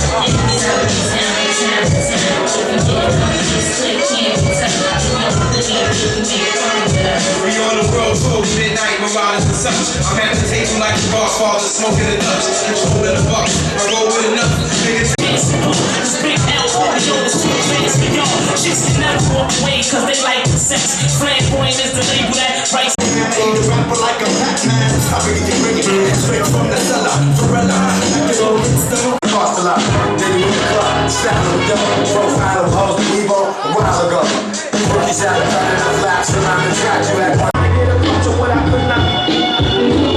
We on the road, full midnight marauders and such. I'm at the table like the Godfather, smoking the Dutch, controlling the bucks. I roll with enough niggas. Big L, yo, this two fans for y'all. Chicks can never walk away cause they like the sex. Flamboyant is the label that writes. I ain't a rapper like a Pac-Man. I bring it straight from the cellar. Ferrella, I get over the cost a lot. Nigga in the club, style of dope. Profile of hoes, Evo, a while ago. Rookies out of running out laps around the track. You act one. I get a bunch of what I could not.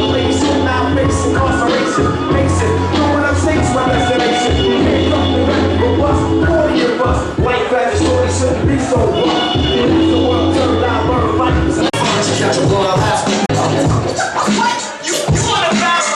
Place it, now face incarceration. Face it, know what I'm saying? It's my destination. Ain't nothing ready for us, 40 of us. White fat story shouldn't be so rough. It's the world turned out, burn life. Catch a blow, I'll ask you. What? You want to pass?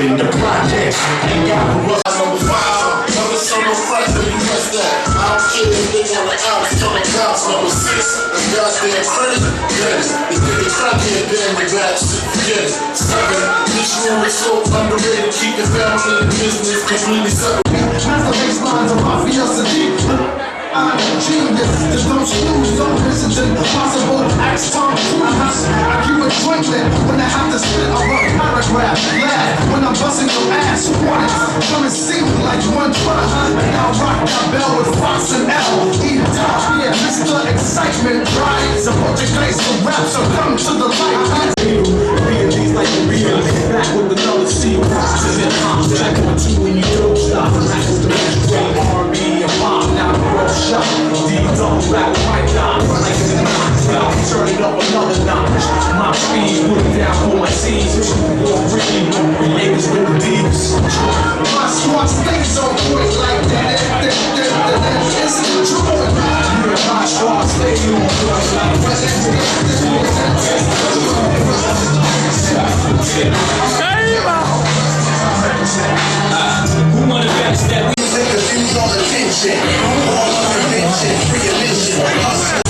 The projects ain't got to rush. Number 5, never saw no price if you press that. I don't care if they want an ounce, coming counts. Number 6, that's goddamn credit. Yes, this nigga cracky and damn the rap shit. Yes, 7, this room is so underrated. Keep your family in business completely separate. Master baselines of mafia deep. I'm a genius, there's no snooze, don't listen to impossible acts, Tom Cruise. I keep it twinkling when I have to spit a rough paragraph. Laugh when I'm busting your ass. What? Come and see me like one try. And I'll rock that bell with Fox and L. Eat top, yeah, Mr. Excitement, right? Support your place for rap, so come to the light. B&B's like a real, back with another C. This is hip-hop, check 1, 2 when you don't stop. Back with the next great R&B and pop, now the world shot. D-double back with my dog, like in the knockdown. Turn it up another notch. My speed, put it down for my C's. Really, niggas with the D's. My squad stays on point like that. It's the truth. My squad stays on point like Who wanna best that? Niggas use all attention. All of convention, free admission. Hustle.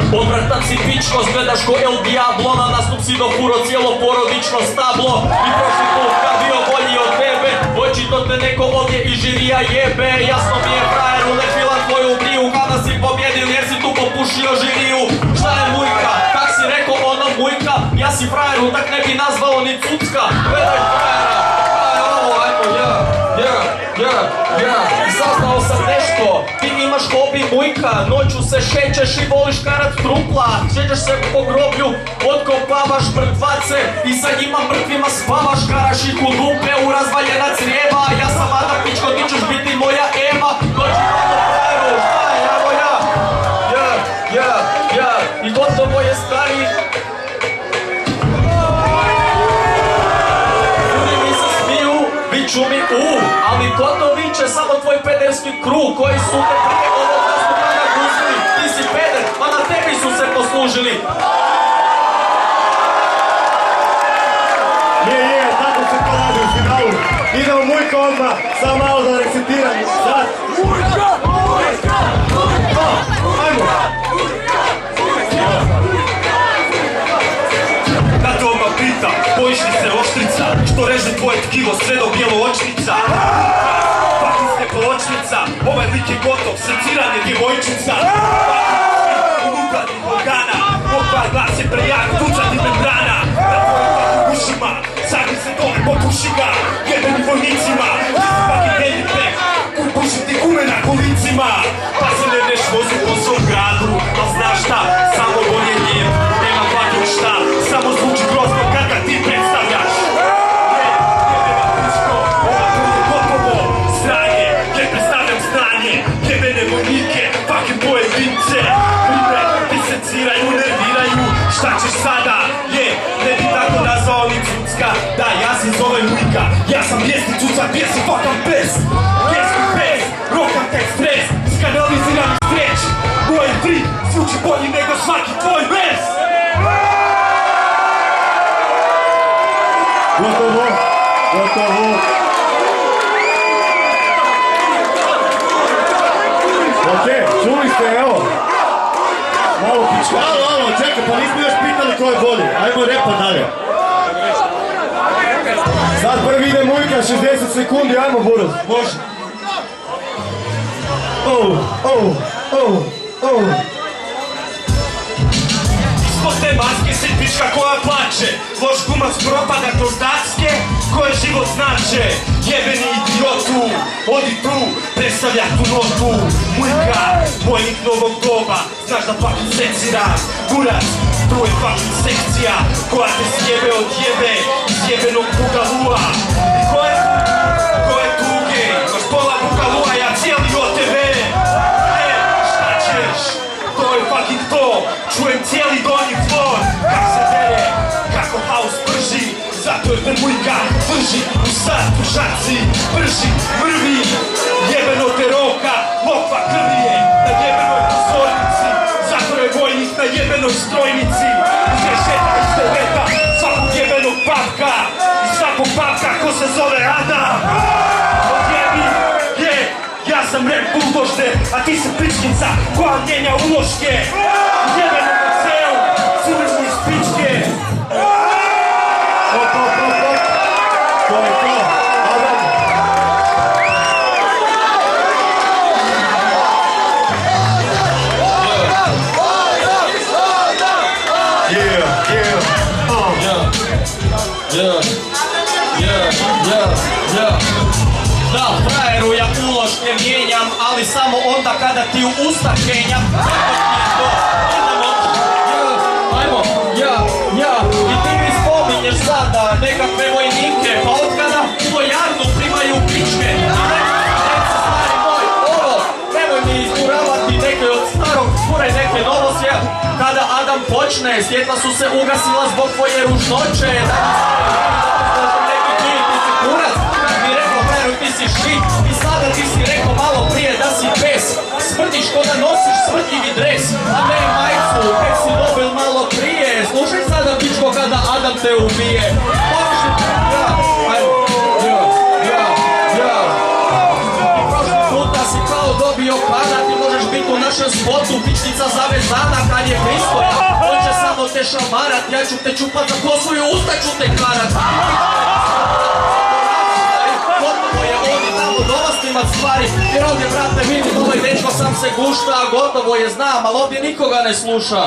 Odvratan si pičko, gledaš ko El Diablo, na nastup si dofuro cijelo porodično stablo. I prošli put kad bio bolji od tebe, očito te neko ovdje i žirija jebe. Jasno mi je frajeru, ne filan tvoju briju, kada si pobjedil jer si tu popušio žiriju. Šta je mujka, kak si rekao ono mujka, ja si frajeru, tak ne bi nazvao ni cucka. Gledaj frajera, aj ovo, ajmo, I saznao sam nešto, ti imaš hobi mujka, noću se šećeš i voliš karat trupla. Šećeš se po groblju, otkopavaš mrtvace i sa njima mrtvima spavaš, karaš ih u dupe, u razvaljena crijeva. Ja sam Ada pičko, ti ćeš biti moja Eva. Dođi ono frajeru, evo i gotovo je stari. Viču mi ali ko to viče, samo tvoj pederski krug koji su te prije ovog nastupa naguzili. Ti si peder, a na tebi su se poslužili. Je, tako se to radi u finalu. Idemo Mujka odmah, samo malo da recitiram. Sad. Mujka! Ajmo! Da te odmah pita, bojiš Drži se oštrica, što reže tvoje tkivo sve do bijelo očnica. Fucking ste poločnica, ovaj lik je gotov, seciranje djevojčica. Unutarnjih organa, okvar glas je prejak, tucati membrana. Na tvojim fucking ušima, sagri se dole, popuši ga, jebeni vojnicima. Ti si fucking handicap, puši ti gume na kolicima. Pa se ne neš vozi po svom gradu, al znaš šta, samo bolje njem, nema fucking šta, samo zvuči grozno kada ti predstavljaš. Jebene vojnike, fucking pojedince. Pribe, ti seciraju, nerviraju. Šta ćeš sada? Ne bi tako nazvao ni cucka. Da, ja se zovem Mujka. Ja sam vijesti cuca, gdje si fucking pes. Vijesti pes, rokam tek stres. Skanaliziram i streč. Moj free, zvuči bolji nego svaki tvoj vers. Gotovo, gotovo. Okej, čuli ste, evo. Malo pička. Alo, čekaj, pa nismo još pitali ko je bolji. Ajmo repa dalje. Sad prvi ide Mujka, 60 sekundi, ajmo Buraz, može. Zbog te maske si pička koja plače. Loš gumac propada kroz daske koje život znače. Jebeni idiotu, odi tu, predstavlja tu notu. Mujka, vojnik novog doba, znaš da fucking secira. Buraz, tu je fucking sekcija koja te sjebe od jebe, sjebenog bugalua. Ko je tu gej? Imaš pola bugalua, ja cijeli od tebe. Šta ćeš? To je fucking to, čujem cijeli donji flor. Kak se dere, kako haos prži, zato jer te Mujka drži u sad u žaci. Brži, mrvi, jebeno te roka, lokva krvije na jebenoj pozornici. Zato je vojnik na jebenoj strojnici. Gdje šeta iz tebeta svakog jebenog papka i svakog papka ko se zove Adam. Odjebi, ja sam rap buldožde, a ti si pičkica koja mijenja uloške. Jebeno na ceo, curimo iz pičke. To je to. Adam. Da, frajeru ja uloške mijenjam, ali samo onda kada ti u usta kenjam. Ajmo, i ti mi spominješ sada nekakve vojnike, pa otkada u vojarnu primaju pičke. Stari moj, nemoj mi izguravati neke od starog, furaj neke novosje. Kada Adam počne, svjetla su se ugasila zbog tvoje ružnoće. Ti si shit i sada ti si rekao malo prije da si pes. Smrdiš ko da nosiš smrdljivi dres, a ne majicu kak si dobil malo prije. Slušaj sada pičko kada Adam te ubije. I prošli puta si kao dobio kada ti možeš biti u našem spotu. Pičnica zavezana kad je pristoja, on će samo te šamarat. Ja ću te čupat za kosu i usta ću te karat. Gotovo je ovdje tamo doma snimat stvari, jer ovdje, brate, vidim, ovaj dečko sam se gušta, gotovo je, znam, ali ovdje nikoga ne sluša.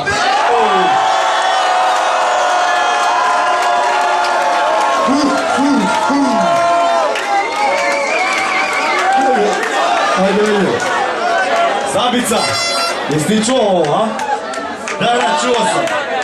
Ajde. Sabica, jesi ti čuo ovo, a? Da, čuo sam.